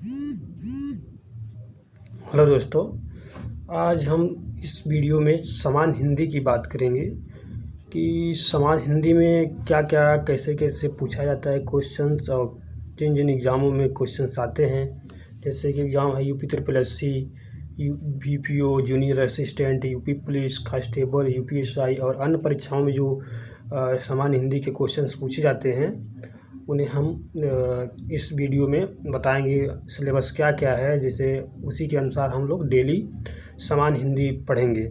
Hello दोस्तों, आज हम इस वीडियो में समान हिंदी की बात करेंगे कि समान हिंदी में क्या-क्या, कैसे-कैसे पूछा जाता है क्वेश्चंस और जिन-जिन एग्ज़ामों में क्वेश्चंस आते हैं। जैसे कि एग्ज़ाम है UP triple SC, BPO, junior assistant, UP police constable, UPSI और अन्य परीक्षाओं में जो समान हिंदी के क्वेश्चंस पूछे जाते हैं, उन्हें हम इस वीडियो में बताएंगे सिलेबस क्या-क्या है। जैसे उसी के अनुसार हम लोग डेली समान हिंदी पढ़ेंगे।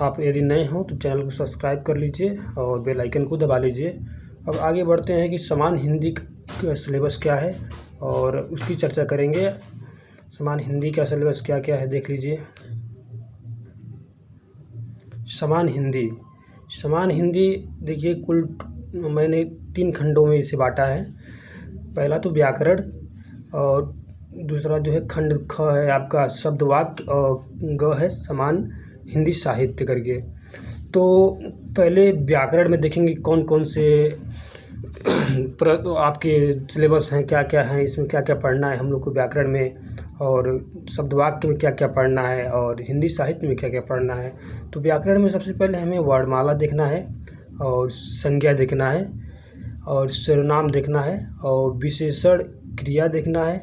आप यदि नए हो तो चैनल को सब्सक्राइब कर लीजिए और बेल आइकन को दबा लीजिए। अब आगे बढ़ते हैं कि समान हिंदी का सिलेबस क्या है और उसकी चर्चा करेंगे। समान हिंदी का सिलेबस क्या-क्या है देख लीजिए। समान हिंदी देखिए, कुल मैंने 3 खंडों में इसे बाँटा है। पहला तो व्याकरण और दूसरा जो है खंड ख है आपका शब्द वाक्य और ग है समान हिंदी साहित्य करके। तो पहले व्याकरण में देखेंगे कौन-कौन से आपके सिलेबस हैं, क्या-क्या हैं, इसमें क्या-क्या पढ़ना है हम लोग को व्याकरण में, और शब्द वाक्य में क्या-क्या पढ़ना है और हिंदी साहित्य में क्या-क्या पढ़ना है। तो व्याकरण में सबसे पहले हमें वर्णमाला देखना है और संज्ञा देखना है और सर्वनाम देखना है और विशेषण क्रिया देखना है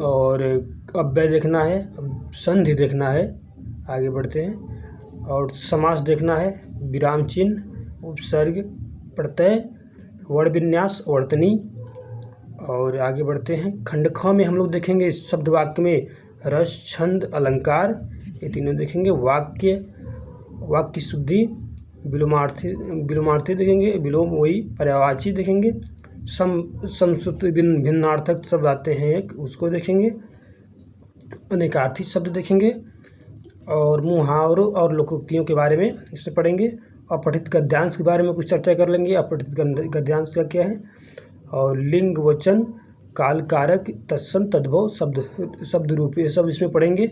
और अव्यय देखना है, संधि देखना है। आगे बढ़ते हैं और समास देखना है, विराम चिन्ह, उपसर्ग, प्रत्यय, वर्ण विन्यास, वर्तनी। और आगे बढ़ते हैं खंड ख में हम लोग देखेंगे शब्द वाक्य में रस, छंद, अलंकार, ये तीनों देखेंगे। वाक्य की शुद्धि, विलोमार्थी देखेंगे, विलोम वही पर्यायवाची देखेंगे। समसूत्र भिन्नार्थक शब्द आते हैं एक, उसको देखेंगे। अनेकार्थी शब्द देखेंगे और मुहावरों और लोकोक्तियों के बारे में इससे पढ़ेंगे। अपठित गद्यांश के बारे में कुछ चर्चा कर लेंगे, अपठित गद्यांश का क्या है, और लिंग, वचन, काल, कारक, तत्सम, तद्भव, शब्द रूप, ये सब इसमें पढ़ेंगे।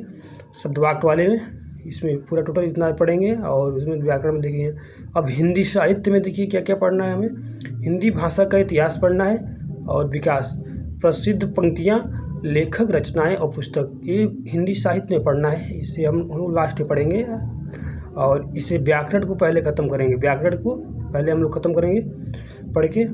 शब्द वाक्य वाले में इसमें पूरा टोटल इतना पढ़ेंगे। और उसमें व्याकरण में देखिए। अब हिंदी साहित्य में देखिए क्या-क्या पढ़ना है हमें। हिंदी भाषा का इतिहास पढ़ना है और विकास, प्रसिद्ध पंक्तियाँ, लेखक, रचनाएं और पुस्तक, ये हिंदी साहित्य में पढ़ना है। इसे हम लोग लास्ट में पढ़ेंगे और इसे व्याकरण को पहले ख़त्म करेंगे। व्याकरण को पहले हम लोग ख़त्म करेंगे पढ़ के,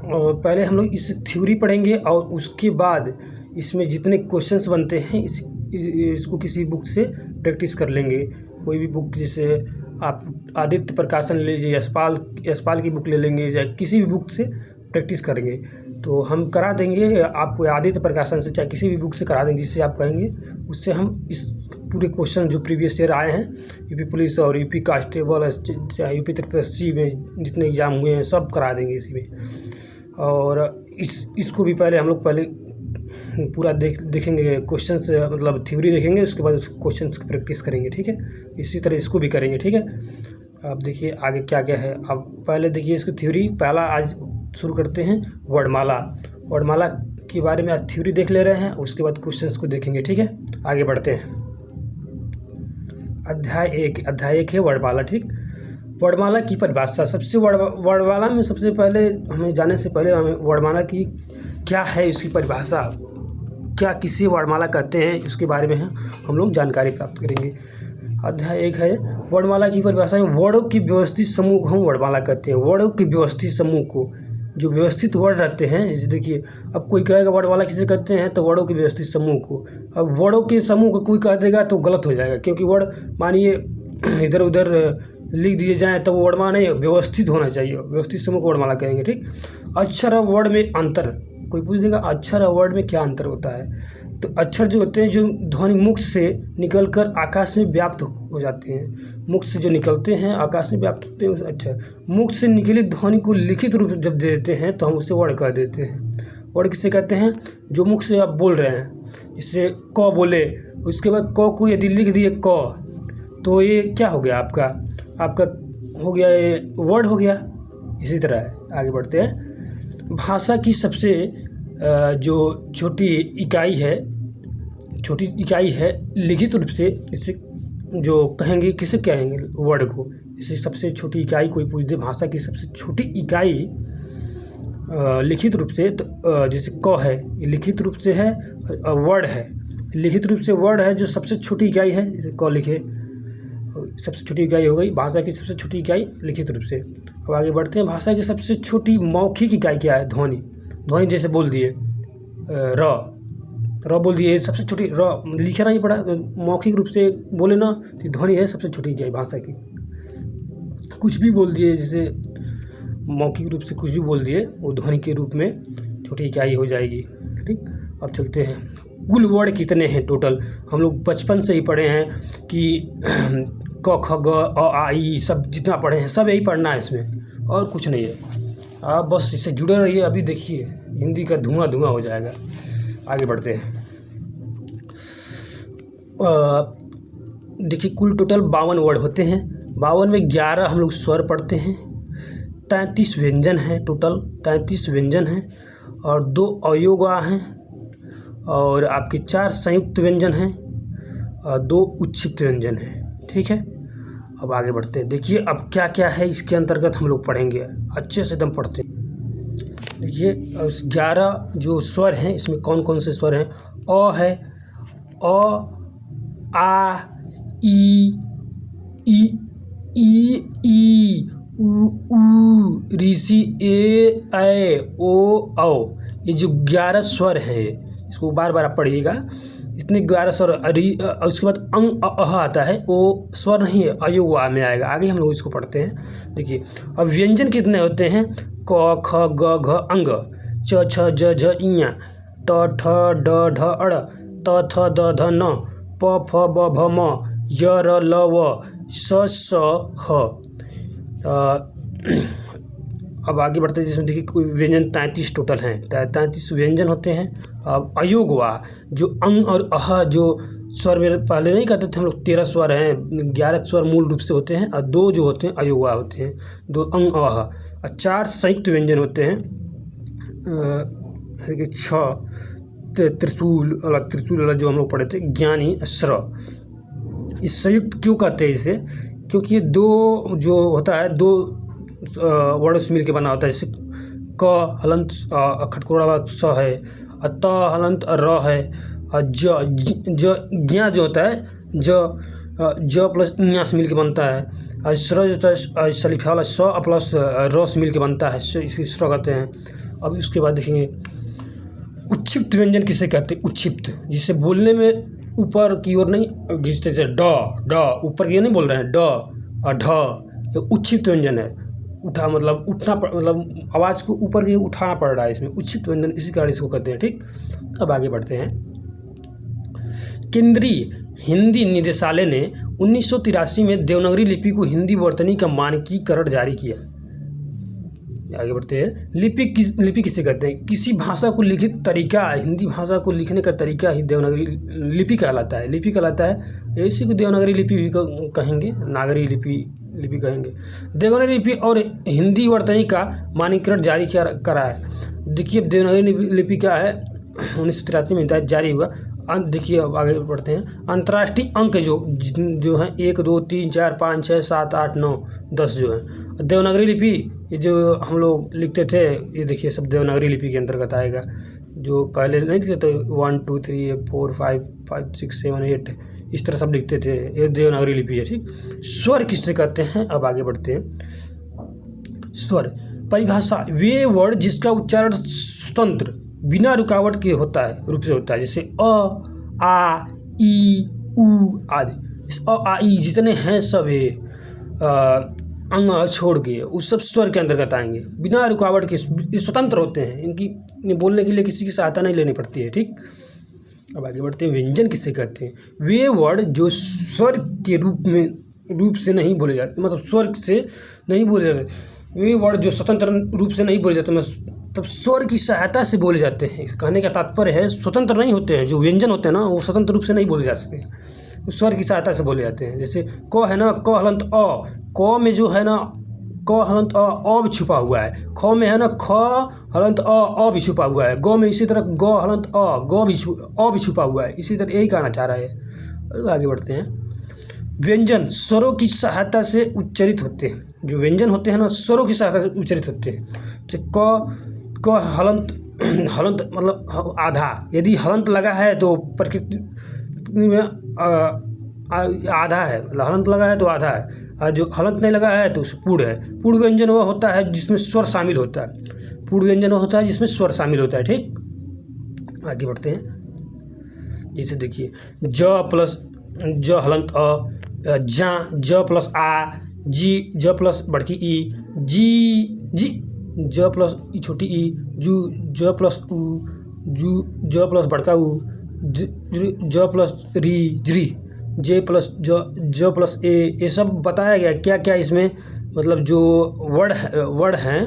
और पहले हम लोग इस थ्योरी पढ़ेंगे और उसके बाद इसमें जितने क्वेश्चंस बनते हैं इसको किसी बुक से प्रैक्टिस कर लेंगे। कोई भी बुक, जैसे आप आदित्य प्रकाशन ले लीजिए, यशपाल की बुक ले लेंगे, या किसी भी बुक से प्रैक्टिस करेंगे तो हम करा देंगे आपको। आदित्य प्रकाशन से चाहे किसी भी बुक से करा देंगे, जिससे आप कहेंगे उससे हम इस पूरे क्वेश्चन जो प्रीवियस ईयर आए हैं यूपी पुलिस और UP constable, UP triple SC में जितने एग्ज़ाम हुए हैं सब करा देंगे इसी में। और इसको भी पहले हम लोग पूरा देखेंगे क्वेश्चंस, मतलब थ्योरी देखेंगे, उसके बाद क्वेश्चंस की प्रैक्टिस करेंगे, ठीक है। इसी तरह इसको भी करेंगे, ठीक है। अब देखिए आगे क्या-क्या है। अब पहले देखिए इसको थ्योरी, पहला आज शुरू करते हैं वर्णमाला के बारे में आज थ्योरी देख ले रहे हैं, उसके बाद क्वेश्चंस को देखेंगे, ठीक है। आगे बढ़ते हैं। अध्याय 1 है वर्णमाला, ठीक। वर्णमाला की परिभाषा, वर्णमाला में सबसे पहले हमें जाने से पहले हमें वर्णमाला की क्या है, इसकी परिभाषा क्या, किसी वर्णमाला कहते हैं, उसके बारे में हम लोग जानकारी प्राप्त करेंगे। अध्याय 1 है वर्णमाला की परिभाषा में वर्णों की व्यवस्थित समूह को हम वर्णमाला कहते हैं। वर्णों की व्यवस्थित समूह को, जो व्यवस्थित वर्ण रहते हैं, जैसे देखिए अब कोई कहेगा वर्णमाला किसे कहते हैं, तो वर्णों के व्यवस्थित समूह को। अब वर्णों के समूह को कोई कह देगा तो गलत हो जाएगा, क्योंकि वर्ण मानिए इधर उधर लिख दिए जाएँ तो वो वर्णमाला नहीं, व्यवस्थित होना चाहिए। व्यवस्थित समूह को वर्णमाला कहेंगे, ठीक। अक्षर और वर्ण में अंतर, कोई पूछ देगा अक्षर और वर्ण में क्या अंतर होता है, तो अक्षर जो होते हैं जो ध्वनि मुख से निकलकर आकाश में व्याप्त हो जाते हैं, मुख से जो निकलते हैं आकाश में व्याप्त होते हैं उस अक्षर। मुख से निकली ध्वनि को लिखित रूप जब दे देते हैं तो हम उसे वर्ण कह देते हैं। वर्ण किसे कहते हैं, जो मुख से आप बोल रहे हैं, जैसे क बोले, उसके बाद क को यदि लिख दिए क, तो ये क्या हो गया, आपका हो गया, ये वर्ड हो गया। इसी तरह आगे बढ़ते हैं। भाषा की सबसे जो छोटी इकाई है लिखित रूप से, इसे जो कहेंगे, किसे कहेंगे, वर्ड को। इसे सबसे छोटी इकाई कोई पूछ दे, भाषा की सबसे छोटी इकाई लिखित रूप से तो जैसे क है, ये लिखित रूप से है, वर्ड है, लिखित रूप से वर्ड है जो सबसे छोटी इकाई है, जैसे क लिखे सबसे छोटी इकाई हो गई, भाषा की सबसे छोटी इकाई लिखित रूप से। अब आगे बढ़ते हैं, भाषा की सबसे छोटी मौखिक इकाई क्या है? ध्वनि। ध्वनि जैसे बोल दिए र बोल दिए, सबसे छोटी र लिखा नहीं पड़ा, मौखिक रूप से बोले ना तो ध्वनि है सबसे छोटी इकाई भाषा की। कुछ भी बोल दिए, जैसे मौखिक रूप से कुछ भी बोल दिए वो ध्वनि के रूप में छोटी इकाई हो जाएगी। ठीक, अब चलते हैं, कुल वर्ड कितने हैं टोटल? हम लोग बचपन से ही पढ़े हैं कि क ख ग अ आ ई सब जितना पढ़े हैं सब यही पढ़ना है, इसमें और कुछ नहीं है। आप बस इससे जुड़े रहिए, अभी देखिए हिंदी का धुआं धुआं हो जाएगा। आगे बढ़ते हैं, देखिए कुल टोटल 52 वर्ड होते हैं। 52 में 11 हम लोग स्वर पढ़ते हैं, 33 व्यंजन हैं, टोटल 33 व्यंजन हैं और 2 अयोगा हैं और आपके 4 संयुक्त व्यंजन हैं और 2 उच्छिष्ट व्यंजन हैं। ठीक है, अब आगे बढ़ते हैं, देखिए अब क्या क्या है इसके अंतर्गत हम लोग पढ़ेंगे, अच्छे से एकदम पढ़ते हैं। देखिए 11 जो स्वर हैं इसमें कौन कौन से स्वर हैं? अ है, अ आ ई ई उ ऋषि ए ओ औ। ये जो 11 स्वर हैं इसको बार बार आप पढ़िएगा, इतने 11 स्वर। उसके बाद अंग अह आता है, वो स्वर नहीं है, अयोगा में आएगा, आगे हम लोग इसको पढ़ते हैं। देखिए अब व्यंजन कितने होते हैं? क ख ग घ अंग, च छ ज झ इञ, ट ठ ड ढ अड़, त थ द ध न, प फ ब भ म, य र ल व, स स ह। अब आगे बढ़ते हैं, जिसमें देखिए व्यंजन 33 टोटल हैं, 33 व्यंजन होते हैं। अब अयोगवा जो अंग और अह जो स्वर में पहले नहीं कहते थे हम लोग, 13 स्वर हैं, 11 स्वर मूल रूप से होते हैं और 2 जो होते हैं अयोगवा होते हैं, 2 अंग अह और 4 संयुक्त व्यंजन होते हैं। त्रिशूल वाला जो हम लोग पढ़े थे, ज्ञानी स्र। इस संयुक्त क्यों कहते हैं इसे? क्योंकि ये 2 जो होता है 2 वर्ड से मिलकर बना होता है। जैसे क हलंत खटकोड़ा स है, त हलंत र है, ज्ञा जो होता है ज प्लस ञा से मिलकर बनता है, और स्र जो होता है सलीफा वाला स प्लस र से मिलकर बनता है, इसे स्र कहते हैं। अब इसके बाद देखेंगे उच्छिष्ट व्यंजन किसे कहते हैं? उच्छिष्ट जिसे बोलने में ऊपर की ओर नहीं घिसते थे, ड ऊपर की ओर नहीं बोल रहे हैं, ड और ढ, ये उच्छिष्ट व्यंजन है। उठा मतलब उठना, मतलब आवाज़ को ऊपर की उठाना पड़ रहा है, इसमें उच्छिष्ट व्यंजन इसी कारण इसको कहते हैं। ठीक, अब आगे बढ़ते हैं, केंद्रीय हिंदी निदेशालय ने 1983 में देवनागरी लिपि को हिंदी वर्तनी का मानकीकरण जारी किया। आगे बढ़ते हैं, लिपि किसे कहते हैं? किसी भाषा को लिखित तरीका, हिंदी भाषा को लिखने का तरीका ही देवनागरी लिपि कहलाता है। लिपि कहलाता है, इसी को देवनागरी लिपि भी कहेंगे, नागरी लिपि कहेंगे। देवनागरी लिपि और हिंदी वर्तनी का मानकीकरण जारी करा है। देखिए देवनागरी लिपि क्या है, 1983 में जारी हुआ। देखिए अब आगे बढ़ते हैं, अंतर्राष्ट्रीय अंक जो हैं 1 2 3 4 5 6 7 8 9 10 जो है देवनागरी लिपि, ये जो हम लोग लिखते थे, ये देखिए सब देवनागरी लिपि के अंतर्गत आएगा। जो पहले नहीं लिखते थे 1 2 3 4 5 5 6 7 8 इस तरह सब लिखते थे, ये देवनागरी लिपि है। ठीक, स्वर किससे कहते हैं? अब आगे बढ़ते हैं, स्वर परिभाषा, वे वर्ड जिसका उच्चारण स्वतंत्र बिना रुकावट के रूप से होता है, जैसे अ आ ई उ आदि। इस अ आ ई जितने हैं सब ये अंग छोड़ के उस सब स्वर के अंतर्गत आएंगे, बिना रुकावट के, स्वतंत्र होते हैं, इनकी बोलने के लिए किसी की सहायता नहीं लेनी पड़ती है। ठीक, अब आगे बढ़ते हैं, व्यंजन किसे कहते हैं? वे वर्ड जो स्वर के रूप से नहीं बोले जाते, मतलब स्वर से नहीं बोले जाते, वे वर्ड जो स्वतंत्र रूप से नहीं बोले जाते, मतलब स्वर की सहायता से बोले जाते हैं। कहने का तात्पर्य है स्वतंत्र नहीं होते हैं, जो व्यंजन होते हैं ना वो स्वतंत्र रूप से नहीं बोले जा सकते, स्वर की सहायता से बोले जाते हैं। जैसे क है ना, क हलंत अ, क में जो है ना क हलंत अ भी छुपा हुआ है, ख में है ना ख हलंत अ भी छुपा हुआ है, ग में इसी तरह ग हलंत अ भी छुपा हुआ है, इसी तरह यही कहना चाह रहा है। आगे बढ़ते हैं, व्यंजन स्वरों की सहायता से उच्चारित होते हैं। जो व्यंजन होते हैं ना स्वरों की सहायता से उच्चारित होते हैं। जैसे क हलंत हलंत मतलब आधा, यदि हलंत लगा है तो प्रकृति में आधा है, मतलब हलंत लगा है तो आधा है, और जो हलंत नहीं लगा है तो उसे पूर्ण है। पूर्ण व्यंजन वह होता है जिसमें स्वर शामिल होता है। पूर्ण व्यंजन वह होता है जिसमें स्वर शामिल होता है। ठीक, आगे बढ़ते हैं। जैसे देखिए ज प्लस ज हलंत अ, ज प्लस आ, जी ज प्लस बड़की ई, जी ज प्लस ई छोटी ई, ज प्लस उ, ज प्लस बड़का उ, ज प्लस री ज्री, जे प्लस ज प्लस ए। ये सब बताया गया क्या क्या इसमें, मतलब जो वर्ड हैं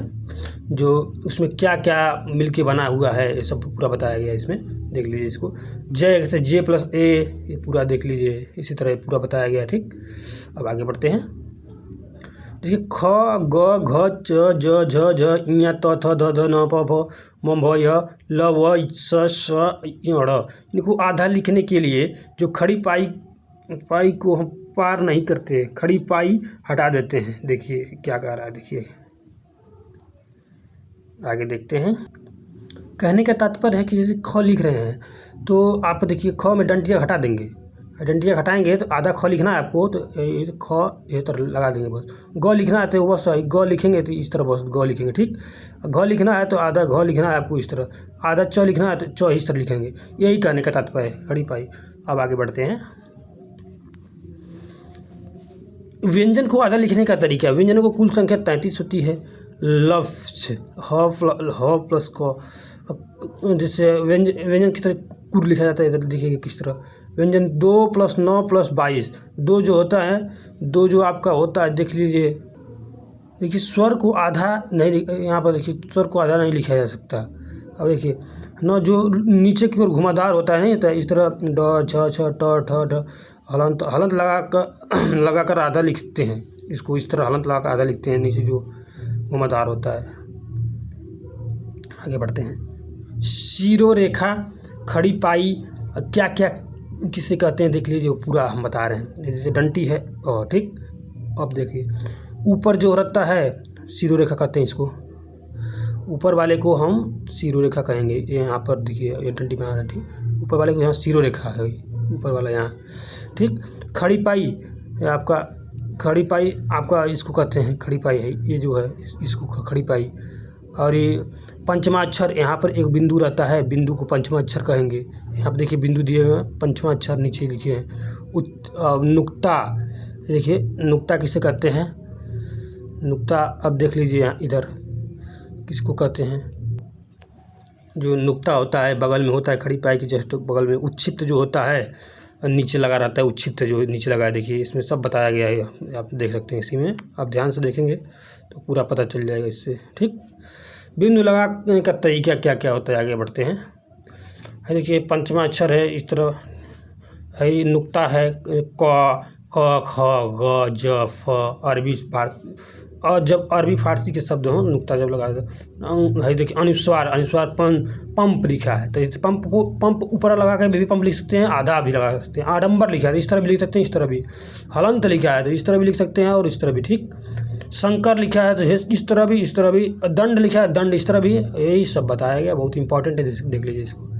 जो उसमें क्या क्या मिलके बना हुआ है, ये सब पूरा बताया गया इसमें। देख लीजिए इसको, जय से जे प्लस ए, ये पूरा देख लीजिए, इसी तरह पूरा बताया गया। ठीक, अब आगे बढ़ते हैं। देखिए ख ग घ च ज झ झ ञ त थ ध ध न प फ म भ य ल व स ड़। इनको आधा लिखने के लिए जो खड़ी पाई को हम पार नहीं करते, खड़ी पाई हटा देते हैं। देखिए क्या कह रहा है, देखिए आगे देखते हैं। कहने का तात्पर्य है कि जैसे ख लिख रहे हैं तो आप देखिए ख में डंडियाँ हटा देंगे, डंडियाँ हटाएंगे तो आधा ख लिखना है आपको, तो ख ये तरह लगा देंगे बस। ग लिखना है तो बस ग लिखेंगे तो इस तरह बस ग लिखेंगे। ठीक, घ लिखना है तो आधा घ लिखना है आपको इस तरह, आधा च लिखना है तो च इस तरह लिखेंगे। यही कहने का तात्पर्य है, खड़ी पाई। अब आगे बढ़ते हैं। व्यंजन को आधा लिखने का तरीका, व्यंजनों को कुल संख्या 33 होती है। लफ्ज ह प्लस क, जैसे व्यंजन किस तरह कुल लिखा जाता है, इधर देखिए किस तरह। व्यंजन 2 + 9 + 22, 2 जो होता है, 2 जो आपका होता है, देख लीजिए। देखिए स्वर को आधा नहीं, यहाँ पर देखिए स्वर को आधा नहीं लिखा जा सकता। अब देखिए न जो नीचे की ओर घुमावदार होता है, नहीं तो इस तरह ड छ छ ट ठ ढ, हलंत लगाकर आधा लिखते हैं इसको, इस तरह हलंत लगाकर आधा लिखते हैं, नीचे जो घुमावदार होता है। आगे बढ़ते हैं। शीरो रेखा, खड़ी पाई, क्या क्या किसे कहते हैं देख लीजिए, पूरा हम बता रहे हैं। जैसे डंटी है और ठीक, अब देखिए ऊपर जो रहता है शीरो रेखा कहते हैं इसको, ऊपर वाले को हम शीरो रेखा कहेंगे। ये यहाँ पर देखिए ये डंटी बना रहा है, ठीक, ऊपर वाले को यहाँ शीरो रेखा है, ऊपर वाला यहाँ। ठीक, खड़ी पाई आपका, खड़ी पाई आपका इसको कहते हैं, खड़ी पाई है ये जो है, इसको खड़ी पाई। और ये पंचमा अक्षर, यहाँ पर एक बिंदु रहता है, बिंदु को पंचमा अक्षर कहेंगे। यहाँ पर देखिए बिंदु दिए हुए हैं, पंचमा अक्षर नीचे लिखे हैं। नुक्ता, देखिए नुक्ता किसे कहते हैं, नुक्ता अब देख लीजिए यहाँ इधर किसको कहते हैं। जो नुक्ता होता है बगल में होता है, खड़ी पाई के जस्ट बगल में। उच्छिप्त जो होता है नीचे लगा रहता है, उच्छिप्त जो नीचे लगा है, देखिए इसमें सब बताया गया है, आप देख सकते हैं। इसी में आप ध्यान से देखेंगे तो पूरा पता चल जाएगा इससे। ठीक, बिंदु लगाने का तरीका क्या क्या होता है, आगे बढ़ते हैं। देखिए पंचमा अक्षर है इस तरह है, नुक्ता है क ख ग ज फ, अरबी फारसी, और जब अरबी फारसी के शब्द हों नुक्ता जब लगा दो है। देखिए अनुस्वार पंप लिखा है, तो इस पंप को पंप ऊपर लगा कर भी पंप लिख सकते हैं, आधा भी लगा सकते हैं। आडंबर लिखा है तो इस तरह भी लिख सकते हैं, इस तरह भी। हलंत लिखा है तो इस तरह भी लिख सकते हैं और इस तरह भी। ठीक, शंकर लिखा है तो इस तरह भी, इस तरह भी। दंड लिखा है, दंड इस तरह भी। यही सब बताया गया, बहुत इंपॉर्टेंट है, देख लीजिए इसको।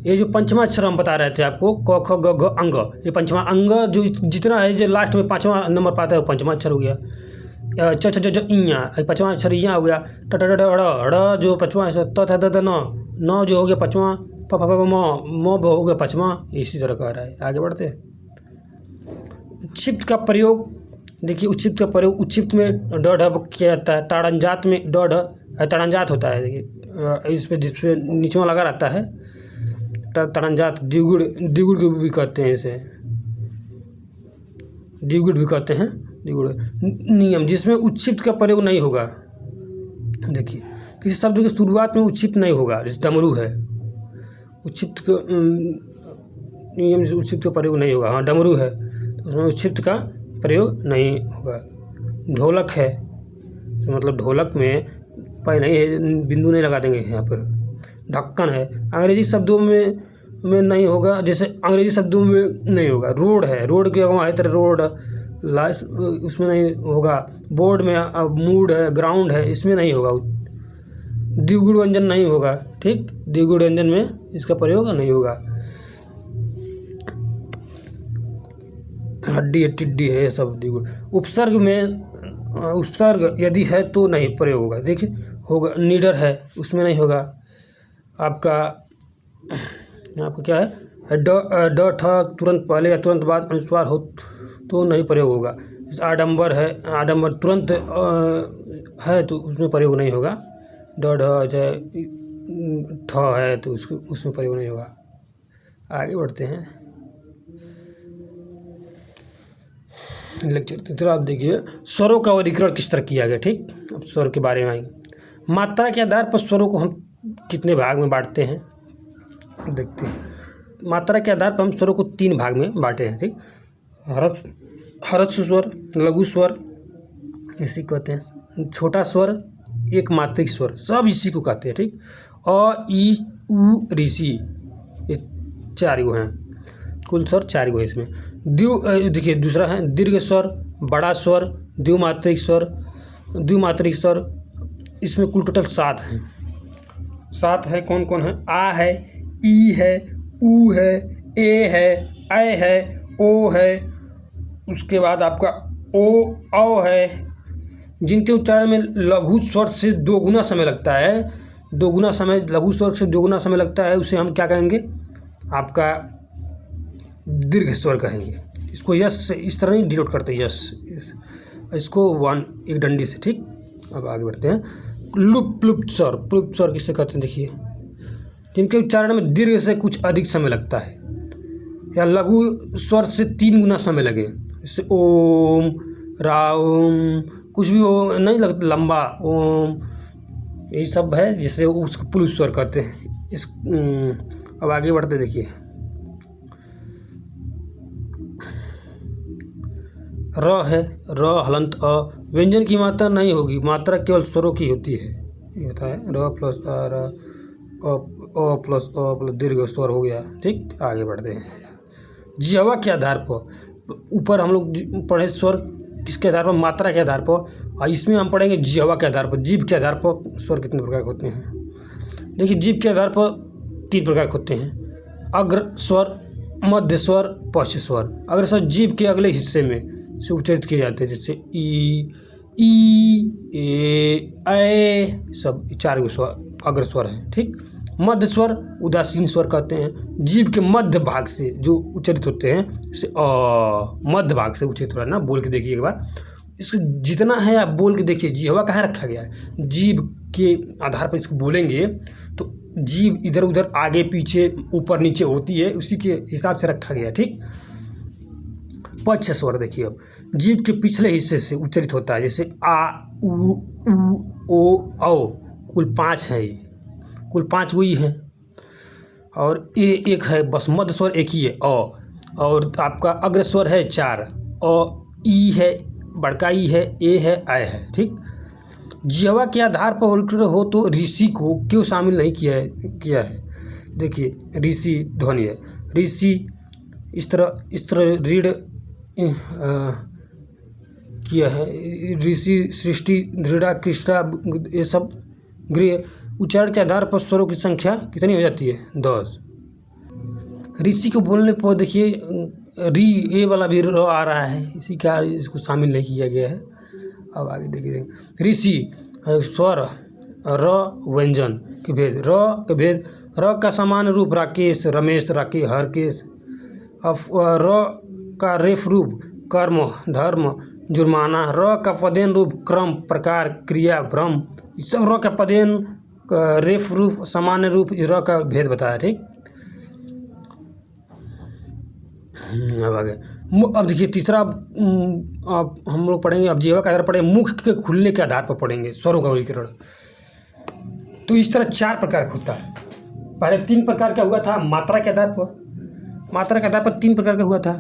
ये जो पंचमा अक्षर हम बता रहे थे आपको, क ख ग घ अंग, ये पंचमा अंग जो जितना है, जो लास्ट में 5वां नंबर पाता है वो पंचमा अक्षर हो गया। च छ ज इया, 5वां अक्षर इया हो गया। ट ट ड ड़ जो 5वां अक्षर, त थ द न जो हो गया 5वां, प फ प म हो गया 5वां। इसी तरह कह रहा है, आगे बढ़ते हैं। उच्छिप्त का प्रयोग, देखिए उच्छिप्त का प्रयोग, उच्छिप्त में ड ढ किया जाता है। ताड़नजात में ड ढ ताड़नजात होता है, देखिए इस पे जिसपे नीचवा लगा रहता है ताड़नजात। द्विगुण भी कहते हैं इसे, द्विगुण भी कहते हैं, द्विगुण। नियम, जिसमें उच्छिप्त का प्रयोग नहीं होगा। देखिए किसी शब्द की शुरुआत में उच्छिप्त नहीं होगा, जैसे डमरू है, उच्छिप्त का नियम से उच्छिप्त का प्रयोग नहीं होगा। हाँ डमरू है तो उसमें उच्छिप्त का प्रयोग नहीं होगा। ढोलक है तो मतलब ढोलक में पाई नहीं है, बिंदु नहीं लगा देंगे यहाँ पर। ढक्कन है, अंग्रेजी शब्दों में नहीं होगा, जैसे अंग्रेजी शब्दों में नहीं होगा। रोड है, रोड के वहाँ है तरह रोड, लास्ट उसमें नहीं होगा। बोर्ड में मूड है, ग्राउंड है, इसमें नहीं होगा। द्विगुण व्यंजन नहीं होगा, ठीक। द्विगुण व्यंजन में इसका प्रयोग नहीं होगा। हड्डी है, टिड्डी है, ये सब द्विगुण। उपसर्ग में उपसर्ग यदि है तो नहीं प्रयोग होगा। देखिए होगा, निडर है, उसमें नहीं होगा। आपका क्या है, ड ठ तुरंत पहले या तुरंत बाद अनुस्वार हो तो नहीं प्रयोग होगा। आडंबर है, आडंबर तुरंत है तो उसमें प्रयोग नहीं होगा। ड ढ चाहे ठ है तो उसमें प्रयोग नहीं होगा। आगे बढ़ते हैं लेक्चर। तो आप देखिए स्वरों का वर्गीकरण किस तरह किया गया, ठीक। अब स्वर के बारे में आएंगे। मात्रा के आधार पर स्वरों को हम कितने भाग में बांटते हैं देखते हैं। मात्रा के आधार पर हम स्वरों को 3 भाग में बांटे हैं, ठीक। ह्रस्व स्वर, लघु स्वर इसी को कहते हैं, छोटा स्वर, एक मात्रिक स्वर, सब इसी को कहते हैं, ठीक। अ ई उ ऋषि ये 4 गो हैं, कुल स्वर 4 गो है इसमें। देखिए दूसरा है दीर्घ स्वर, बड़ा स्वर, द्विमात्रिक स्वर, इसमें कुल टोटल 7 हैं। 7 है, कौन कौन है? आ है, ई है, उ है, ए है, ऐ है, ओ है, उसके बाद आपका ओ औ है। जिनके उच्चारण में लघु स्वर से 2 गुना समय लगता है, 2 गुना समय, लघु स्वर से 2 गुना समय लगता है, उसे हम क्या कहेंगे? आपका दीर्घ स्वर कहेंगे। इसको यस से इस तरह ही डिनोट करते हैं, यस, इसको 1 एक डंडी से, ठीक। अब आगे बढ़ते हैं। प्लुप्त स्वर किससे कहते हैं? देखिए जिनके उच्चारण में दीर्घ से कुछ अधिक समय लगता है या लघु स्वर से 3 गुना समय लगे, जैसे ओम, राम, कुछ भी हो नहीं लगता, लंबा ओम, यही सब है, जिससे उसको प्लुप्त स्वर कहते हैं। अब आगे बढ़ते देखिए। र है, र हलंत अ, व्यंजन की मात्रा नहीं होगी, मात्रा केवल स्वरों की होती है। ये होता है र प्लस अ प्लस दीर्घ स्वर हो गया, ठीक। आगे बढ़ते हैं। जिह्वा के आधार पर, ऊपर हम लोग पढ़े स्वर किसके आधार पर? मात्रा के आधार पर। और इसमें हम पढ़ेंगे जिह्वा के आधार पर, जीभ के आधार पर स्वर कितने प्रकार के होते हैं। देखिए जीभ के आधार पर 3 प्रकार के होते हैं, अग्र स्वर, मध्य स्वर, पश्च स्वर। अग्र स्वर जीभ के अगले हिस्से में से उच्चारित किए जाते हैं, जैसे ई, ए, ऐ, सब 4 गो स्वर अग्र स्वर हैं, ठीक। मध्य स्वर उदासीन स्वर कहते हैं, जीभ के मध्य भाग से जो उच्चारित होते हैं, जैसे मध्य भाग से उच्चारित हो रहा है ना, बोल के देखिए एक बार। इसको जितना है आप बोल के देखिए। जिह्वा कहाँ रखा गया है? जीभ के आधार पर इसको बोलेंगे तो जीभ इधर उधर आगे पीछे ऊपर नीचे होती है, उसी के हिसाब से रखा गया, ठीक। पश्च स्वर देखिए, अब जीभ के पिछले हिस्से से उच्चारित होता है, जैसे आ, उ, ओ, औ। कुल 5 है, ये कुल 5 गो ही हैं। और ए एक है, बस मध्य स्वर एक ही है, अ। और आपका अग्र स्वर है 4, अ, ई है, बड़का ई है, ए है, ऐ है, ठीक। जिह्वा के आधार पर वर्गीकृत हो तो ऋषि को क्यों शामिल नहीं किया है? देखिए ऋषि ध्वनि है, ऋषि इस तरह रीढ़ किया है, ऋषि, सृष्टि, दृढ़ा, कृष्णा, ये सब गृह। उच्चारण के आधार पर स्वरों की संख्या कितनी हो जाती है? 10। ऋषि को बोलने पर देखिए री, ए वाला भी र आ रहा है, इसी का इसको शामिल नहीं किया गया है। अब आगे देखिए ऋषि स्वर, र व्यंजन के भेद, र का सामान्य रूप राकेश, रमेश, हरकेश। अब र का रेफ रूप कर्म, धर्म, जुर्माना। र का पदेन रूप क्रम, प्रकार, क्रिया, भ्रम। सब र का पदेन रेफ रूप, सामान्य रूप, र का भेद बताया, ठीक। अब आगे अब देखिए तीसरा, अब हम लोग पढ़ेंगे, अब जिह्वा के आधार पर पढ़ेंगे, मुख के खुलने के आधार पर पढ़ेंगे स्वरों का वर्गीकरण। तो इस तरह 4 प्रकार का होता है। पहले 3 प्रकार का हुआ था मात्रा के आधार पर, 3 प्रकार का हुआ था।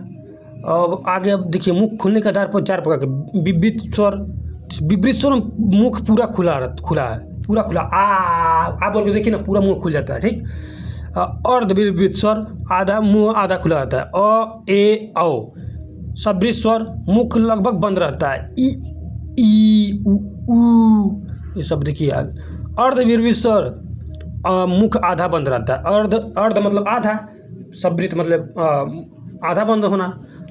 अब आगे अब देखिए मुख खुलने के आधार पर 4 प्रकार के। विवृत स्वर, मुख पूरा खुला है, पूरा खुला, आ बोल के देखिए ना, पूरा मुंह खुल जाता है, ठीक। अर्धविवृत स्वर, आधा मुंह आधा खुला रहता है, अ, ए, औ। सब्रित स्वर मुख लगभग बंद रहता है, ई ऊ ये सब देखिए। अर्धविर्वित स्वर मुख आधा बंद रहता है। अर्ध मतलब आधा, सब्रित मतलब आधा बंद होना,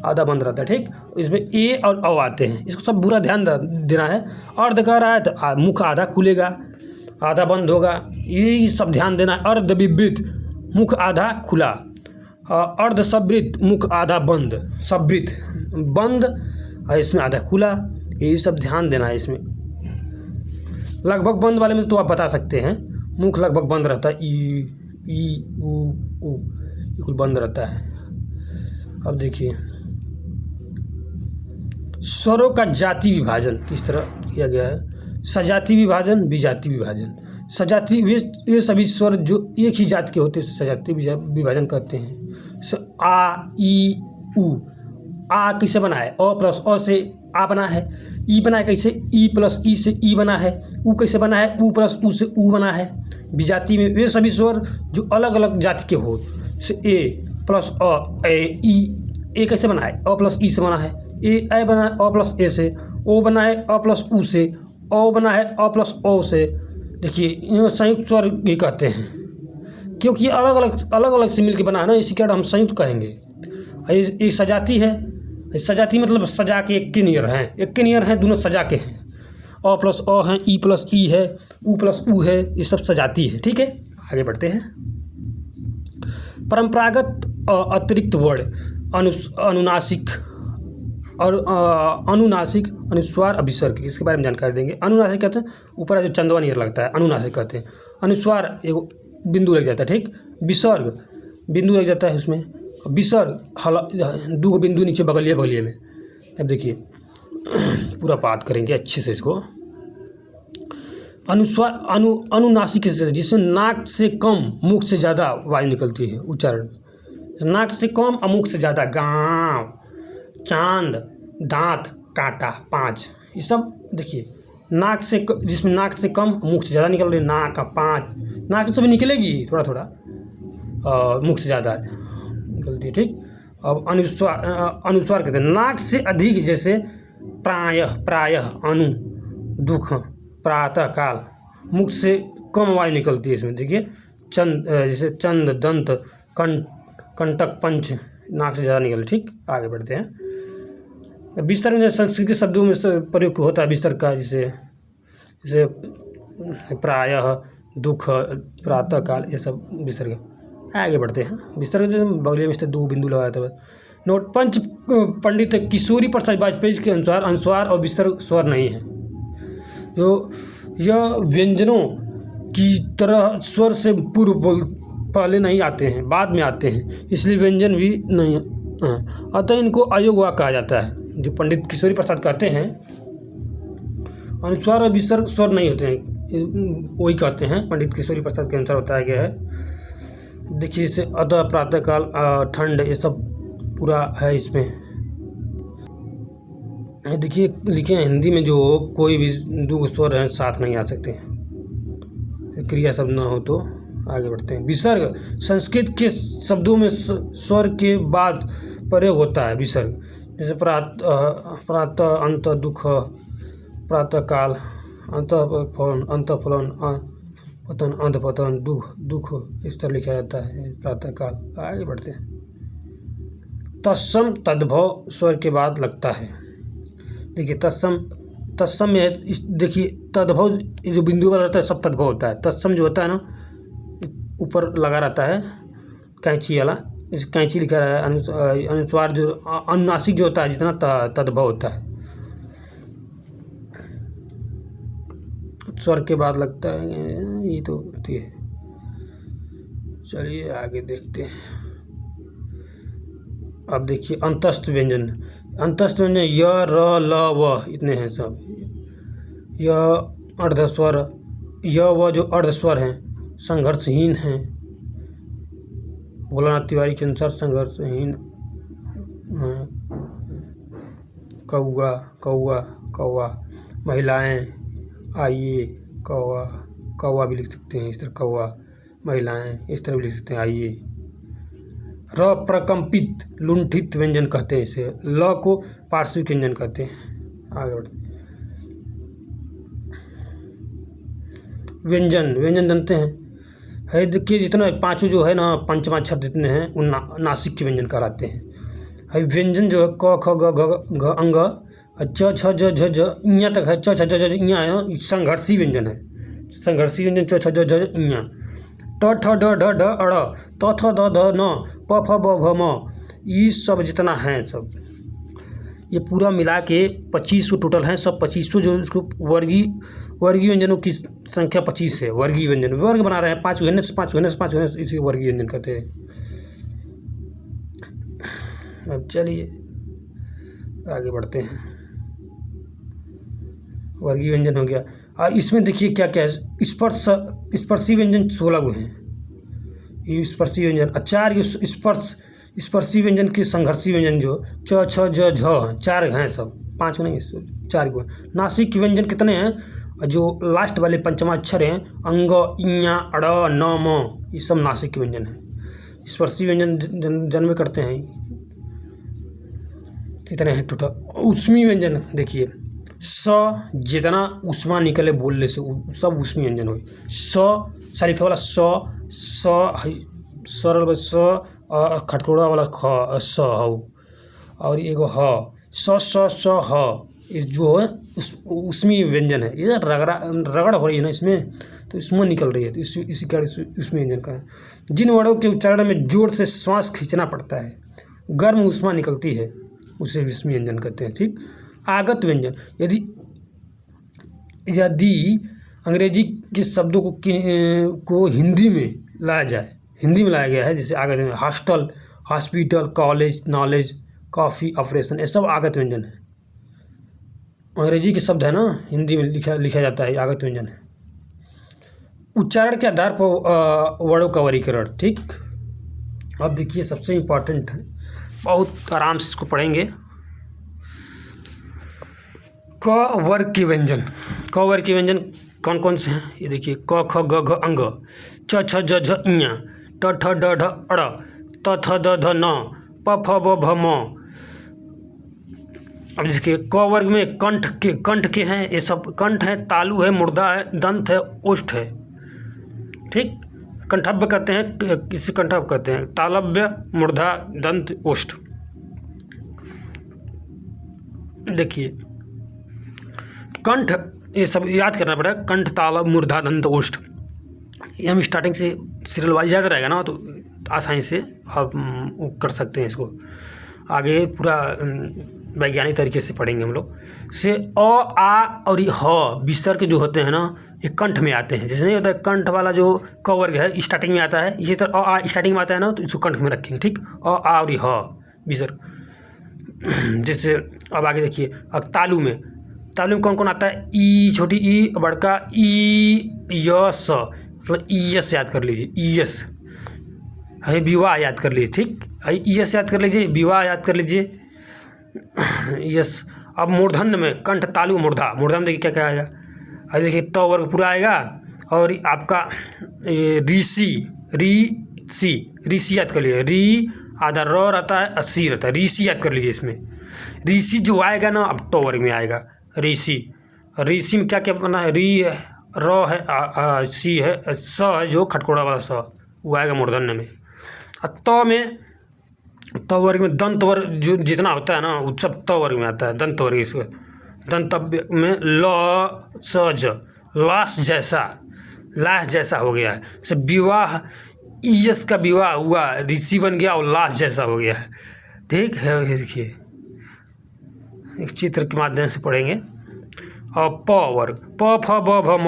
आधा बंद रहता है, ठीक। इसमें ए और औ आते हैं, इसको सब पूरा ध्यान देना है। अर्ध कह रहा है तो मुख आधा खुलेगा, आधा बंद होगा, ये सब ध्यान देना है। अर्धविवृत मुख आधा खुला, अर्ध सब्रित मुख आधा बंद, सब्रित बंद और इसमें आधा खुला, ये सब ध्यान देना है। इसमें लगभग बंद वाले में तो आप बता सकते हैं, मुख लगभग बंद रहता है, ई ऊ बिल्कुल बंद रहता है। अब देखिए स्वरों का जाति विभाजन किस तरह किया गया है। सजाति विभाजन, विजाति विभाजन। सजाति वे सभी स्वर जो एक ही जाति के होते हैं सजाति विभाजन कहते हैं। आ ई उ, आ किसे बना है, अ प्लस अ से आ बना है। ई बना है कैसे, ई प्लस ई से ई बना है। उ कैसे बना है, उ प्लस उ से उ बना है। विजाति में वे सभी स्वर जो अलग अलग जाति के हो, ए प्लस अ, ए कैसे बना है, अ प्लस ई से बना है। ए बना है अ प्लस ए से। ओ बना है अ प्लस उ से। ओ बना है अ प्लस ओ से। देखिए इन्हें संयुक्त स्वर भी कहते हैं, क्योंकि ये अलग अलग से मिलकर बना है ना, इसी कारण हम संयुक्त कहेंगे। ये सजाती है, सजाती मतलब सजा के एक के नियर हैं, एक के नियर हैं, दोनों सजा के हैं। अ प्लस अ है, ई प्लस ई है, उ प्लस उ है, ये सब सजाती है, ठीक है। आगे बढ़ते हैं। परंपरागत अतिरिक्त वर्ण अनुनासिक और अनुनासिक, अनुस्वार, अभिसर्ग, इसके बारे में जानकारी देंगे। अनुनासिक कहते हैं ऊपर जो चंदवा नियर लगता है, अनुनासिक कहते हैं। अनुस्वार एक बिंदु लग जाता है, ठीक। विसर्ग बिंदु लग जाता है उसमें। विसर्ग दो बिंदु नीचे बगलिए में। अब देखिए पूरा बात करेंगे अच्छे से इसको। अनुस्वार अनुनासिक जिसमें नाक से कम मुख से ज़्यादा वायु निकलती है उच्चारण में। नाक से कम और मुख से ज़्यादा, गाँव, चांद, दांत, कांटा, 5, ये सब देखिए। नाक से जिसमें नाक से कम मुख से ज़्यादा निकल रही, नाक 5, नाक से भी निकलेगी थोड़ा थोड़ा और मुख से ज़्यादा निकलती है, ठीक। अब अनुस्वार कहते हैं नाक से अधिक, जैसे प्रायः, अनु, दुख, प्रातः काल। मुख से कम वायु निकलती है इसमें, देखिए। जैसे चंद, दंत, कंटक, पंच, नाक से ज़्यादा निकल, ठीक। आगे बढ़ते हैं। विसर्ग में संस्कृत के शब्दों में प्रयोग होता है विसर्ग का, जैसे प्रायः, दुख, प्रातः काल, ये सब विसर्ग। आगे बढ़ते हैं। विसर्ग जो बगले में से 2 बिंदु लगाया था बस। नोट, पंडित किशोरी प्रसाद वाजपेयी के अनुसार अनुस्वार और विसर्ग स्वर नहीं है। जो यह व्यंजनों की तरह स्वर से पूर्व पहले नहीं आते हैं, बाद में आते हैं, इसलिए व्यंजन भी नहीं हैं। अतः इनको अयोग्य कहा जाता है। जो पंडित किशोरी प्रसाद कहते हैं अनुस्वार और विसर्ग स्वर नहीं होते हैं, वही कहते हैं पंडित किशोरी प्रसाद के अनुसार बताया गया है। देखिए इसे अतः, प्रातःकाल, ठंड, ये सब पूरा है इसमें। देखिए लिखे हैं हिंदी में, जो कोई भी 2 स्वर हैं साथ नहीं आ सकते हैं, क्रिया शब्द ना हो तो। आगे बढ़ते हैं। विसर्ग संस्कृत के शब्दों में स्वर के बाद प्रयोग होता है विसर्ग, जैसे प्रातः, अंत, दुख, प्रातःकाल, अंतःफलन, पतन, अंतःपतन, दुख, इस तरह लिखा जाता है प्रातःकाल। आगे बढ़ते हैं। तत्सम तद्भव स्वर के बाद लगता है। देखिए तत्सम में देखिए तद्भव जो बिंदु वाला रहता है सब तद्भव होता है। तत्सम जो होता है ना ऊपर लगा रहता है कैंची वाला, इस कैंची लिखा रहा है। अनुस्वार जो अनुनासिक जो होता है जितना तद्भव होता है, स्वर के बाद लगता है, ये तो होती है। चलिए आगे देखते हैं। अब देखिए अंतस्थ व्यंजन। अंतस्थ व्यंजन य, र, ल, व इतने हैं सब। यह अर्धस्वर, य व जो अर्धस्वर हैं संघर्षहीन हैं। भोलानाथ तिवारी के अनुसार संघर्षहीन हैं। कौआ, कौआ, कौआ, महिलाएं, आइए, कौआ, कौआ भी लिख सकते हैं इस तरह, कौआ, महिलाएं, इस तरह भी लिख सकते हैं, आइए। र प्रकम्पित लुंठित व्यंजन कहते हैं इसे। ल को पार्श्विक व्यंजन कहते हैं। आगे बढ़ते व्यंजन जानते हैं है। देखिए जितना पांचों जो है ना पंचमाक्षर जितने हैं उन नासिक के व्यंजन कहलाते हैं। है व्यंजन जो है क ख ग घ घ अंग च छ ज झ झ इया तक है। च छ ज झ इया है, संघर्षी व्यंजन है। संघर्षी व्यंजन च छ ज झ इया। ट ठ ड ढ ढ अड़ त थ द ध न प फ ब भ म, ये सब जितना है सब ये पूरा मिला के 25 टोटल हैं। सब 25 जो इसको वर्गीय व्यंजनों की संख्या 25 है। वर्गीय व्यंजन वर्ग बना रहे हैं, 5 होने से 5 होने से 5 होने से इसी वर्गीय व्यंजन कहते हैं। अब चलिए आगे बढ़ते हैं। वर्गीय व्यंजन हो गया। और इसमें देखिए क्या क्या है। स्पर्शी व्यंजन 16 गो हैं। ये स्पर्शी व्यंजन। 4 ये स्पर्शी व्यंजन के संघर्षी व्यंजन जो च छ ज झ हैं, 4 हैं सब। 5 होंगे 4 को। नासिक के व्यंजन कितने हैं? जो लास्ट वाले पंचमाक्षर हैं अंग इया अड़ न म, ये सब नासिक के व्यंजन हैं। स्पर्शी व्यंजन जन्म करते हैं कितने हैं टोटल। ऊष्मी व्यंजन देखिए स जितना उष्मा निकले बोलने से सब ऊष्मी व्यंजन हो। स शरीफे वाला सरल स और खटकोड़ा वाला ख स हो। और एगो ह स ह, ये जो है ऊष्मी व्यंजन है। ये रगड़ हो रही है ना इसमें, तो इसमें निकल रही है, तो इसी कारण ऊष्मी व्यंजन का है। जिन वर्णों के उच्चारण में जोर से श्वास खींचना पड़ता है, गर्म ऊष्मा निकलती है, उसे ऊष्मी व्यंजन कहते हैं। ठीक। आगत व्यंजन यदि अंग्रेजी के शब्दों को हिंदी में लाया जाए, हिंदी में लाया गया है, जैसे आगत व्यंजन hostel, hospital, college, knowledge, coffee, operation, ये सब आगत व्यंजन है। अंग्रेजी के शब्द है ना, हिंदी में लिखा जाता है, आगत व्यंजन है। उच्चारण के आधार पर वर्णों का वर्गीकरण। ठीक। अब देखिए सबसे इम्पोर्टेंट है, बहुत आराम से इसको पढ़ेंगे। क वर्ग के व्यंजन। क वर्ग के व्यंजन कौन कौन से हैं? ये देखिए क ख ग घ अंग च छ ज झ इया ट ठ ड ढ अड़ त थ द ध न प फ ब भ म। अब देखिए क वर्ग में कंठ के हैं, ये सब कंठ है, तालु है, मूर्धा है, दंत है, ओष्ठ है। ठीक। कंठव्य कहते हैं, किसी कंठव्य कहते हैं, तालव्य, मूर्धा, दंत, ओष्ठ। देखिए कंठ, ये सब याद करना पड़ेगा। कंठ, तालव, मूर्धा, दंत, ओष्ठ, ये हम स्टार्टिंग से सीरियल वाइज याद रहेगा ना, तो आसानी से हम कर सकते हैं इसको। आगे पूरा वैज्ञानिक तरीके से पढ़ेंगे हम लोग। से अ, आ और ये ह विसर्ग के जो होते हैं ना, ये कंठ में आते हैं। जैसे नहीं होता है कंठ वाला जो क वर्ग है स्टार्टिंग में आता है, इसी तरह अ आ स्टार्टिंग में आता है ना, तो इसको कंठ में रखेंगे। ठीक। अ आ और ये ह विसर्ग। जैसे अब आगे देखिए, अब तालु में कौन कौन आता है? ई, छोटी ई, बड़का ई, य स, मतलब ईयस याद कर लीजिए। ईयस है, विवाह याद कर लीजिए। ठीक है, ईयस याद कर लीजिए, विवाह याद कर लीजिए। यस। अब मूर्धन्य में कंठ, तालु, मूर्धा। मूर्धा में देखिए क्या क्या आएगा? अरे देखिए ट वर्ग पूरा आएगा, और आपका ऋषि याद कर लीजिए। री आधा र रहता है, सी रहता है, ऋषि याद कर लीजिए। इसमें ऋषि जो आएगा ना, अब ट वर्ग में आएगा ऋषि में क्या क्या बना है? री है, र है, सी है, स है जो खटकोड़ा वाला स, वो आएगा मूर्धन्य में। त में त वर्ग में दंत वर्ग जो जितना होता है ना, वो सब त वर्ग में आता है। दंत वर्ग इसको दंतव्य में ल स ज, लाश जैसा हो गया है। जैसे विवाह, ईयस का विवाह हुआ, ऋषि बन गया और लाश जैसा हो गया है। ठीक है। देखिए एक चित्र के माध्यम से पढ़ेंगे। और प वर्ग प फ ब भ म,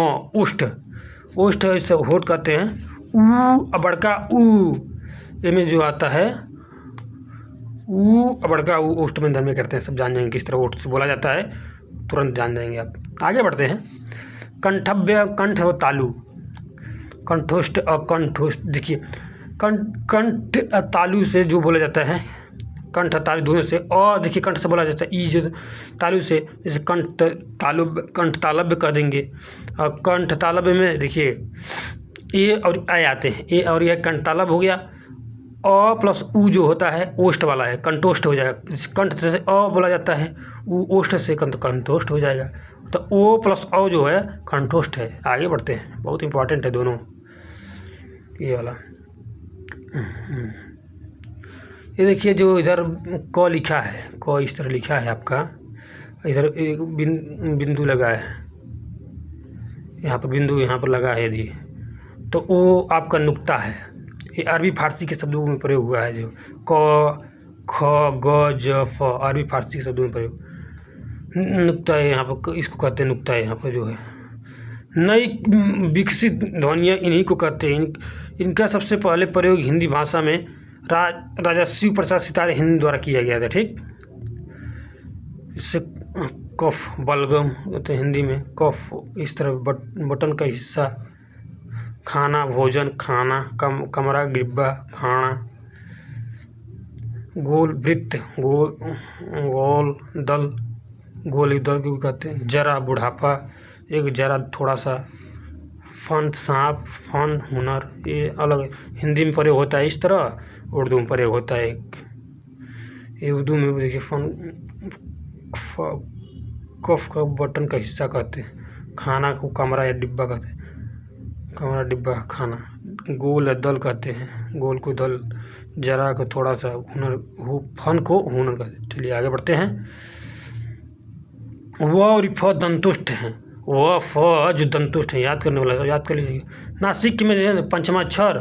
ओष्ठ इसे होठ कहते हैं। ऊ बड़का ऊ, इनमें जो आता है ऊ बड़का ऊ, ओष्ठ में धर्म करते हैं। सब जान जाएंगे किस तरह ओष्ठ से बोला जाता है, तुरंत जान जाएंगे आप। आगे बढ़ते हैं। कंठव्य, कंठ और तालु, कंठोष्ठ और कंठोष्ठ। देखिए कंठ तालु से जो बोला जाता है, कंठ तालु दोनों से। और देखिए कंठ से बोला जाता है, ई जो तालु से, जैसे कंठ तालव्य कह देंगे। और कंठ तालव्य में देखिए ए और ए आते हैं। ए और ए कंठ तालव्य हो गया। अ प्लस उ जो होता है ओष्ठ वाला है, कंठोष्ठ हो जाएगा। कंठ से अ बोला जाता है, उ ओष्ठ से कंठोष्ठ हो जाएगा। तो ओ प्लस अ जो है कंठोष्ठ है। आगे बढ़ते हैं, बहुत इंपॉर्टेंट है दोनों, ये वाला। ये देखिए जो इधर क लिखा है, क इस तरह लिखा है आपका, इधर एक बिंदु लगा है, यहाँ पर बिंदु यहाँ पर लगा है यदि, तो वो आपका नुक्ता है। ये अरबी फारसी के शब्दों में प्रयोग हुआ है, जो क ख ग ज फ अरबी फारसी के शब्दों में प्रयोग नुक्ता है यहाँ पर, इसको कहते हैं नुक्ता है। यहाँ पर जो है नई विकसित ध्वनियाँ इन्हीं को कहते हैं। इनका सबसे पहले प्रयोग हिंदी भाषा में राजा शिव प्रसाद सितारे हिंद द्वारा किया गया था। ठीक, इससे कफ बलगम कहते हैं हिंदी में, कफ इस तरह बटन का हिस्सा, खाना भोजन, खाना कमरा डिब्बा, खाना, गोल वृत्त, गोल दल, गोल दल को कहते हैं, जरा बुढ़ापा, एक जरा थोड़ा सा, फन सांप, फन हुनर, ये अलग हिंदी में प्रयोग होता है इस तरह, उर्दू में प्रयोग होता है एक, ये उर्दू में देखिए फन कफ का बटन का हिस्सा कहते हैं, खाना को कमरा या डिब्बा कहते हैं, कमरा डिब्बा खाना, गोल या दल कहते हैं, गोल को दल, जरा को थोड़ा सा, हुनर फन को हुनर कहते हैं। चलिए आगे बढ़ते हैं। व और फ दंतुष्ट हैं, व फ जो दंतुष्ट है, याद करने वाला तो याद कर लीजिए। नासिक में जो है पंचमाक्षर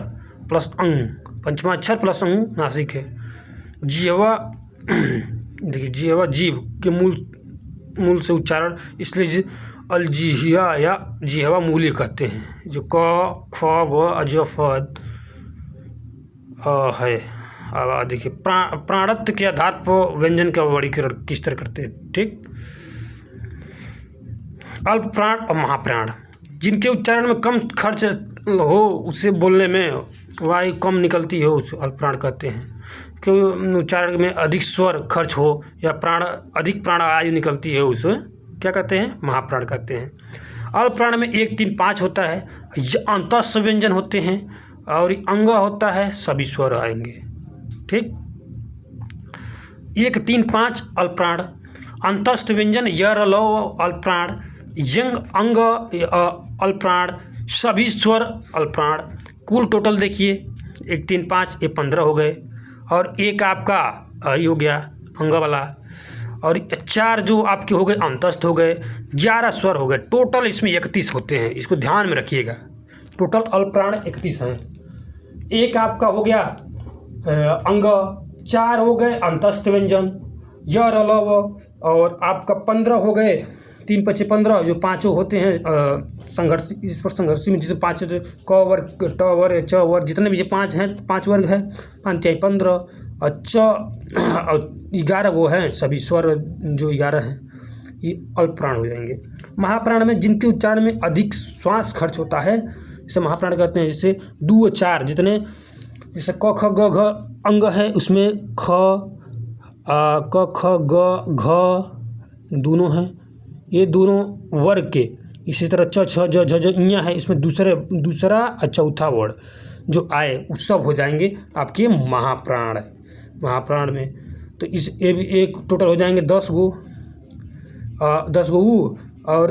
प्लस अंग, पंचमाक्षर प्लस अंग नासिक है। जिह्वा देखिए, जिह्वा जीव के मूल से उच्चारण, इसलिए अलजिहिया या जिह्वा मूल्य कहते हैं। जो क ख ग अज फ है। अब देखिए प्राणत्व के आधार पर व्यंजन का वर्गीकरण किस तरह करते हैं। ठीक, अल्प प्राण और महाप्राण, जिनके उच्चारण में कम खर्च हो, उसे बोलने में वायु कम निकलती हो, उसे अल्प प्राण कहते हैं। क्योंकि उच्चारण में अधिक स्वर खर्च हो या अधिक प्राण आयु निकलती है, उसे क्या कहते हैं, महाप्राण कहते हैं। अल्प प्राण में 1 3 5 होता है, अंतस्थ व्यंजन होते हैं, और अंग होता है, सभी स्वर आएंगे। ठीक, 1 3 5 अल्प प्राण, अंतस्थ व्यंजन यर लो अल्प प्राण, यंग अंग अल्प प्राण, सभी स्वर अल्प प्राण। कुल टोटल देखिए 1 3 5 ये 15 हो गए, और एक आपका ये हो गया अंग वाला, और 4 जो आपके हो गए अंतस्थ हो गए, 11 स्वर हो गए। टोटल इसमें 31 होते हैं, इसको ध्यान में रखिएगा। टोटल अल्प प्राण 31 हैं। एक आपका हो गया अंग, 4 हो गए अंतस्थ व्यंजन य र ल व, और आपका 15 हो गए, 3 5 15, जो पाँचों होते हैं संघर्ष, इस पर संघर्षी में जितने 5 क वर्ग, ट वर्ग, च वर्ग, जितने भी ये 5 हैं, 5 वर्ग है, 5 3 15, और च और 11 वो हैं, सभी स्वर जो 11 हैं ये अल्प प्राण हो जाएंगे। महाप्राण में जिनके उच्चारण में अधिक श्वास खर्च होता है, इसे महाप्राण कहते हैं। जैसे 2 4 जितने, जैसे क ख ग घ अंग है, उसमें क ख ग घ दोनों हैं, ये दोनों वर्ग के। इसी तरह च छ ज झ ज इयाँ है, इसमें दूसरा और चौथा वर्ण जो आए वो सब हो जाएंगे आपके महाप्राण। महाप्राण में तो इस ये भी एक टोटल हो जाएंगे 10 गो, 10 गो ऊ, और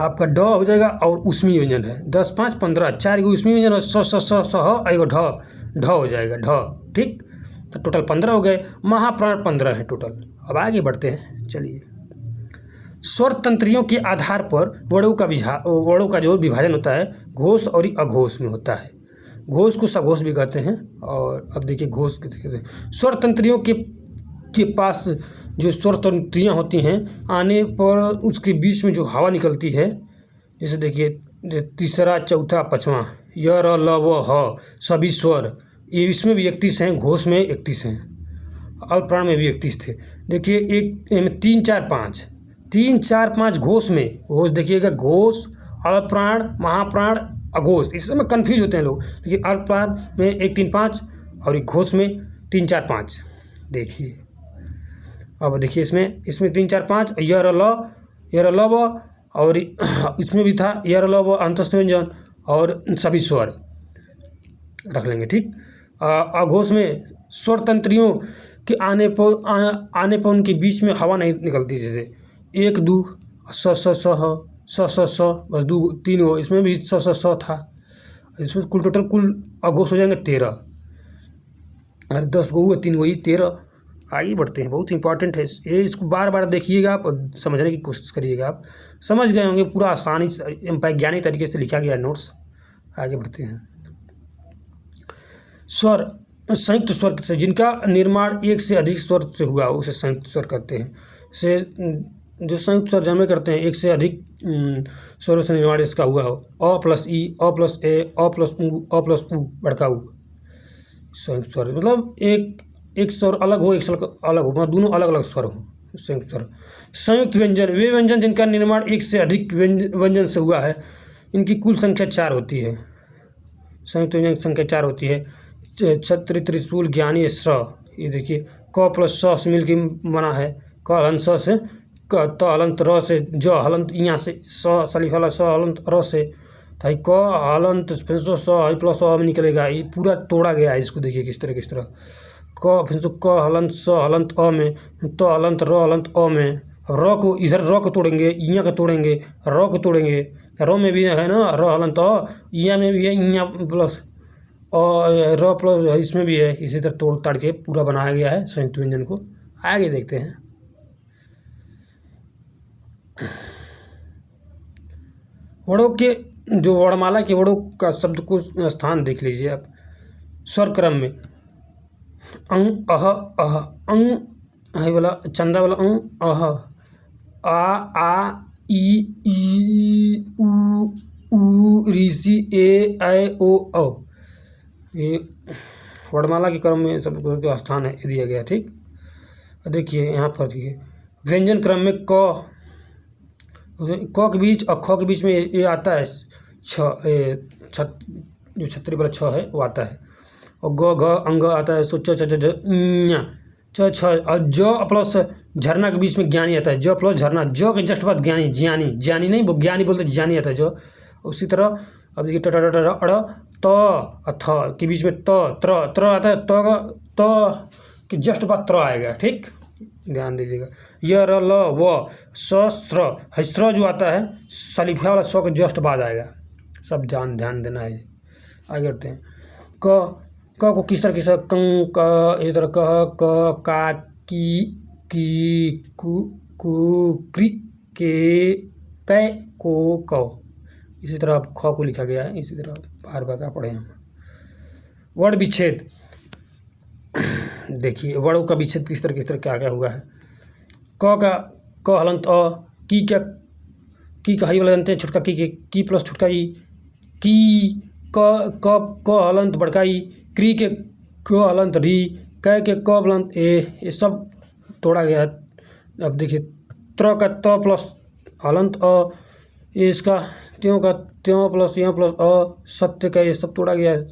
आपका ड हो जाएगा, और उसमी व्यंजन है 10 5 15, 4 गो उसमी व्यंजन, और स एगो ढ हो जाएगा ढ। ठीक, तो टोटल 15 हो गए। महाप्राण 15 है टोटल। अब आगे बढ़ते हैं। चलिए, स्वर तंत्रियों के आधार पर वर्णों का जो विभाजन होता है घोष और अघोष में होता है। घोष को सघोष भी कहते हैं। और अब देखिए घोष के कहते हैं। स्वर तंत्रियों के पास जो स्वर तंत्रियाँ होती हैं, आने पर उसके बीच में जो हवा निकलती है, जैसे देखिए तीसरा चौथा पाँचवां, य र ल व ह सभी स्वर, ये इसमें भी 31 हैं, घोष में 31 हैं, अल्प प्राण में भी 31 थे। देखिए एक 3 4 5 घोष में, घोष देखिएगा, घोष अल्प प्राण महाप्राण अघोष, इस समय कन्फ्यूज होते हैं लोग। लेकिन अल्प प्राण में 1 3 5 और एक घोष में 3 4 5। देखिए अब देखिए इसमें 3 4 5 य र ल व, और इसमें भी था य र ल व अंतस्थ व्यंजन और सभी स्वर रख लेंगे। ठीक, आघोष में स्वर तंत्रियों के आने पर उनके बीच में हवा नहीं निकलती। जैसे 1 2 स स स ह स स स बस 2 3 हो, इसमें भी स स स था। इसमें कुल आघोष हो जाएंगे 13। अरे 10 गो हुए, 3 वही 13। आगे बढ़ते हैं, बहुत इंपॉर्टेंट है ये, इसको बार बार देखिएगा आप और समझने की कोशिश करिएगा। आप समझ गए होंगे, पूरा आसानी से वैज्ञानिक तरीके से लिखा गया नोट्स। आगे बढ़ते हैं। स्वर, संयुक्त स्वर से जिनका निर्माण एक से अधिक स्वर से हुआ उसे संयुक्त स्वर कहते हैं। से जो संयुक्त स्वर जन्म करते हैं, एक से अधिक स्वरों से निर्माण इसका हुआ हो। अ प्लस ई, अ प्लस ए, अ प्लस उ, अ प्लस उ, बड़का उ। संयुक्त स्वर मतलब एक स्वर अलग हो, एक स्वर अलग हो, मतलब दोनों अलग अलग स्वर हो, संयुक्त स्वर। संयुक्त व्यंजन, वे व्यंजन जिनका निर्माण एक से अधिक व्यंजन से हुआ है। इनकी कुल संख्या 4 होती है। संयुक्त व्यंजन की संख्या 4 होती है। छत्र, त्रिशूल, ज्ञानी, श्र। ये देखिए क प्लस स से मिलकर बना है। क हलंत स से, क त हलंत र से, ज हलंत यहाँ से, स सलीफ वाला स हलंत र से, भाई क हलंत फिर से स आई प्लस अ में निकलेगा। ये पूरा तोड़ा गया है इसको, देखिए किस तरह क फिर से क हलंत स हलंत अ में, त हलंत र हलंत अ में। र को इधर र को तोड़ेंगे, इया को तोड़ेंगे, र को तोड़ेंगे, र में भी है ना र हलंत अ, इया में भी है इया प्लस और र प्लस इसमें भी है। इसी तरह तोड़ ताड़ के पूरा बनाया गया है संयुक्त व्यंजन को। आगे देखते हैं। वर्णों के जो वर्णमाला के वर्णों का शब्द को स्थान देख लीजिए आप। स्वर क्रम में अंग अह अह, अंग है वाला चंदा वाला अंग अह, आ ई उ ऋषि ए ओ औ। ये वर्णमाला के क्रम में शब्द का स्थान है दिया गया। ठीक, देखिए यहाँ पर देखिए व्यंजन क्रम में क के बीच और ख के बीच में ये आता है जो छतरी वाला छ है वो आता है। और ग घ अंग आता है। सो च च च ञ च छ, और ज प्लस झरना के बीच में ज्ञानी आता है। ज प्लस झरना, ज के जस्ट बाद ज्ञानी, ज्ञानी नहीं ज्ञानी बोलते, ज्ञानी आता है जो। उसी तरह अब देखिए ट ट ट अड़ त थ के बीच में त त्र आता है। त के जस्ट बाद त्र आएगा। ठीक, ध्यान दीजिएगा। य र ल व स्र हस्र जो आता है सलीफा वाला स के जस्ट बाद आएगा। सब ध्यान देना है। आगे बढ़ते हैं। क को किस तरह कंग क, इस तरह कह क का की कु क्रि के कै को क। इसी तरह ख को लिखा गया है। इसी तरह बार बार पढ़े हम। वर्ण विच्छेद, देखिए वर्णों का विच्छेद किस तरह क्या हुआ है। क हलंत अ, की का हई वाला जानते हैं, छुटका की प्लस छुटका ई, की क हलंत बड़का ई, क्री के क हलंत री, कै के क हलंत ए। ये सब तोड़ा गया है। अब देखिए त्र का त प्लस हलंत अ, ये इसका त्यों का त्यों प्लस यहाँ प्लस अ, सत्य का ये सब तोड़ा गया है।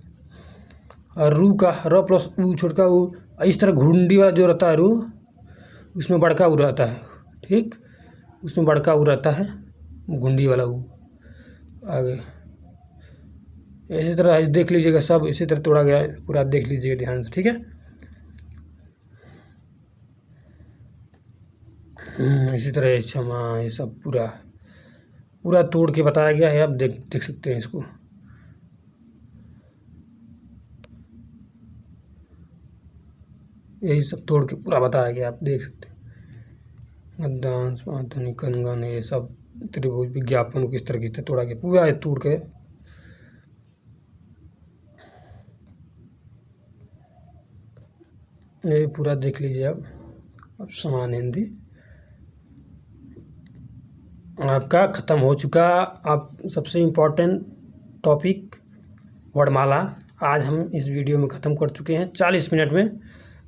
और रू का र प्लस ऊ छुटका ऊ, इस तरह घुंडी वाला जो रहता है रू, उसमें बड़का ऊ रहता है। ठीक, उसमें बड़का ऊ रहता है, घुंडी वाला ऊ। आगे इसी तरह देख लीजिएगा, सब इसी तरह तोड़ा गया है, पूरा देख लीजिएगा ध्यान से। ठीक है, इसी तरह क्षमा ये सब पूरा तोड़ के बताया गया है। आप देख सकते हैं इसको। यही सब तोड़ के पूरा बताया गया, आप देख सकते हैं। गद्यांश, आधुनिक कंगन, ये सब त्रिभुज विज्ञापन को किस तरह तोड़ा गया, पूरा तोड़ के। ये पूरा देख लीजिए आप। अब समान हिंदी आपका ख़त्म हो चुका। आप सबसे इम्पोर्टेंट टॉपिक वर्णमाला आज हम इस वीडियो में ख़त्म कर चुके हैं। 40 मिनट में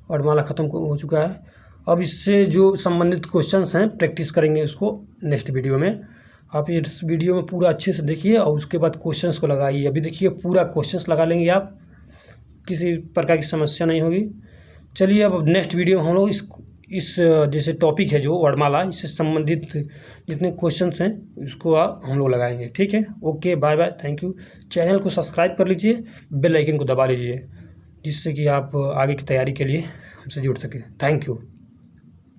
वर्णमाला ख़त्म हो चुका है। अब इससे जो संबंधित क्वेश्चंस हैं प्रैक्टिस करेंगे उसको नेक्स्ट वीडियो में। आप इस वीडियो में पूरा अच्छे से देखिए और उसके बाद क्वेश्चंस को लगाइए। अभी देखिए पूरा क्वेश्चंस लगा लेंगे आप, किसी प्रकार की समस्या नहीं होगी। चलिए अब नेक्स्ट वीडियो हम लोग इस जैसे टॉपिक है जो वर्णमाला, इससे संबंधित जितने क्वेश्चंस हैं उसको हम लोग लगाएंगे। ठीक है, okay, bye bye, thank you. Channel को सब्सक्राइब कर लीजिए, बेल आइकन को दबा लीजिए। जिससे कि आप आगे की तैयारी के लिए हमसे जुड़ सकें। Thank you.